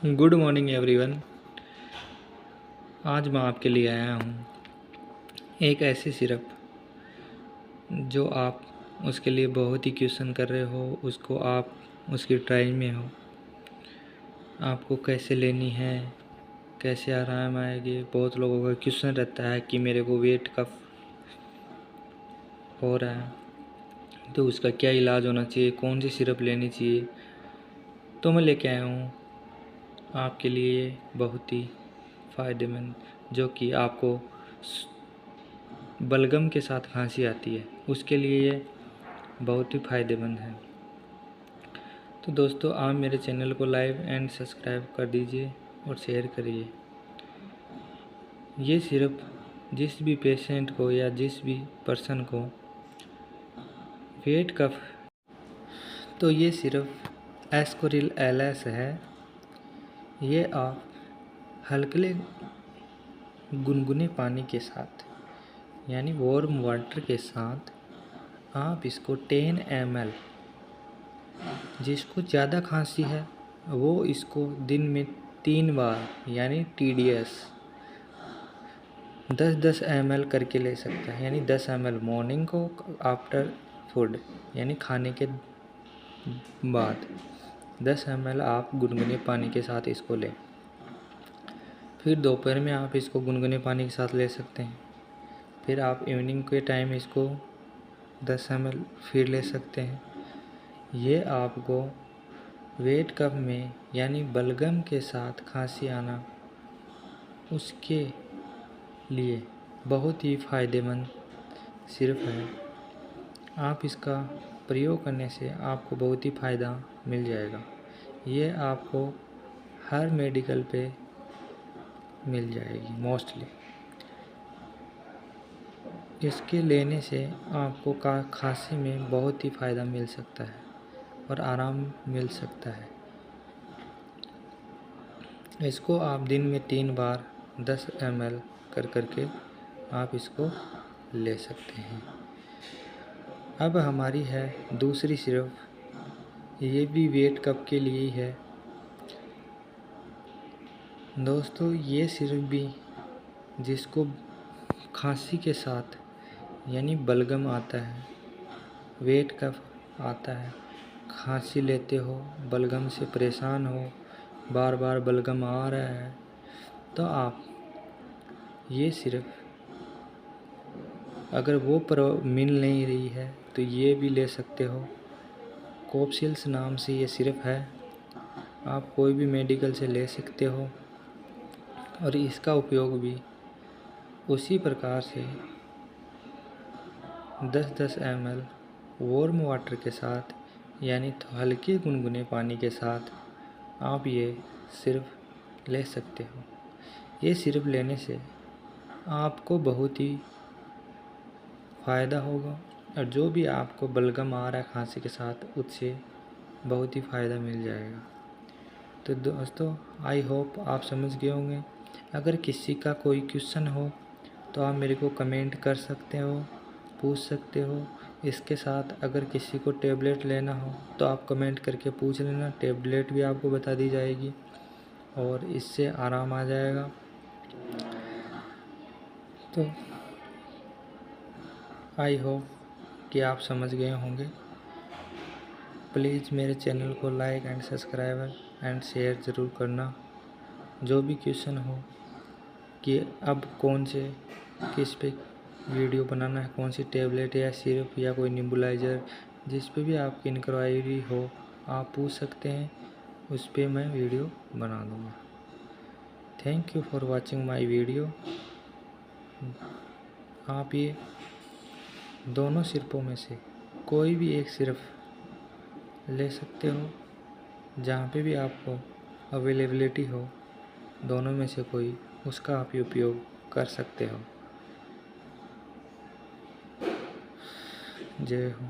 Good morning everyone. आज मैं आपके लिए आया हूँ एक ऐसी सिरप जो आप उसके लिए बहुत ही क्वेश्चन कर रहे हो, उसको आप उसकी ट्रायल में हो, आपको कैसे लेनी है, कैसे आराम आएगी। बहुत लोगों का क्वेश्चन रहता है कि मेरे को वेट कफ हो रहा है तो उसका क्या इलाज होना चाहिए, कौन सी सिरप लेनी चाहिए। तो मैं लेके आया हूँ आपके लिए बहुत ही फ़ायदेमंद, जो कि आपको बलगम के साथ खांसी आती है उसके लिए ये बहुत ही फ़ायदेमंद है। तो दोस्तों, आप मेरे चैनल को लाइक एंड सब्सक्राइब कर दीजिए और शेयर करिए। ये सिर्फ जिस भी पेशेंट को या जिस भी पर्सन को वेट कफ, तो ये सिर्फ एस्कोरिल एलएस है। ये आप हल्के गुनगुने पानी के साथ यानी वार्म वाटर के साथ आप इसको 10 ml, जिसको ज़्यादा खांसी है वो इसको दिन में 3 बार यानी TDS 10-10 ml करके ले सकता है। यानी 10 ml मॉर्निंग को आफ्टर फूड यानी खाने के बाद 10 ml आप गुनगुने पानी के साथ इसको लें। फिर दोपहर में आप इसको गुनगुने पानी के साथ ले सकते हैं। फिर आप इवनिंग के टाइम इसको 10 ml फिर ले सकते हैं। ये आपको वेट कफ में यानी बलगम के साथ खांसी आना, उसके लिए बहुत ही फ़ायदेमंद सिरप है। आप इसका प्रयोग करने से आपको बहुत ही फ़ायदा मिल जाएगा। ये आपको हर मेडिकल पे मिल जाएगी मोस्टली। इसके लेने से आपको खांसी में बहुत ही फ़ायदा मिल सकता है और आराम मिल सकता है। इसको आप दिन में 3 बार 10 ml करके आप इसको ले सकते हैं। अब हमारी है दूसरी सिरप, ये भी वेट कफ के लिए ही है। दोस्तों, ये सिरप भी जिसको खांसी के साथ यानी बलगम आता है, वेट कफ आता है, खांसी लेते हो, बलगम से परेशान हो, बार बार बलगम आ रहा है, तो आप ये सिर्फ अगर वो मिल नहीं रही है तो ये भी ले सकते हो। कोपसिल्स नाम से ये सिर्फ है, आप कोई भी मेडिकल से ले सकते हो। और इसका उपयोग भी उसी प्रकार से 10-10 ml वार्म वाटर के साथ यानी हल्के गुनगुने पानी के साथ आप ये सिर्फ ले सकते हो। ये सिर्फ लेने से आपको बहुत ही फ़ायदा होगा और जो भी आपको बलगम आ रहा है खांसी के साथ, उससे बहुत ही फ़ायदा मिल जाएगा। तो दोस्तों, आई होप आप समझ गए होंगे। अगर किसी का कोई क्वेश्चन हो तो आप मेरे को कमेंट कर सकते हो, पूछ सकते हो। इसके साथ अगर किसी को टेबलेट लेना हो तो आप कमेंट करके पूछ लेना, टेबलेट भी आपको बता दी जाएगी और इससे आराम आ जाएगा। तो आई होप कि आप समझ गए होंगे। प्लीज़ मेरे चैनल को like and subscribe and share ज़रूर करना। जो भी क्वेश्चन हो कि अब कौन से किस पे वीडियो बनाना है, कौन सी टेबलेट या सिरप या कोई निम्बुलाइज़र, जिस पे भी आपकी इंक्वायरी हो आप पूछ सकते हैं, उस पे मैं वीडियो बना दूँगा। Thank you for watching my video. आप ये दोनों सिरपों में से कोई भी एक सिर्फ ले सकते हो, जहाँ पे भी आपको अवेलेबिलिटी हो, दोनों में से कोई उसका आप उपयोग कर सकते हो। जय हो।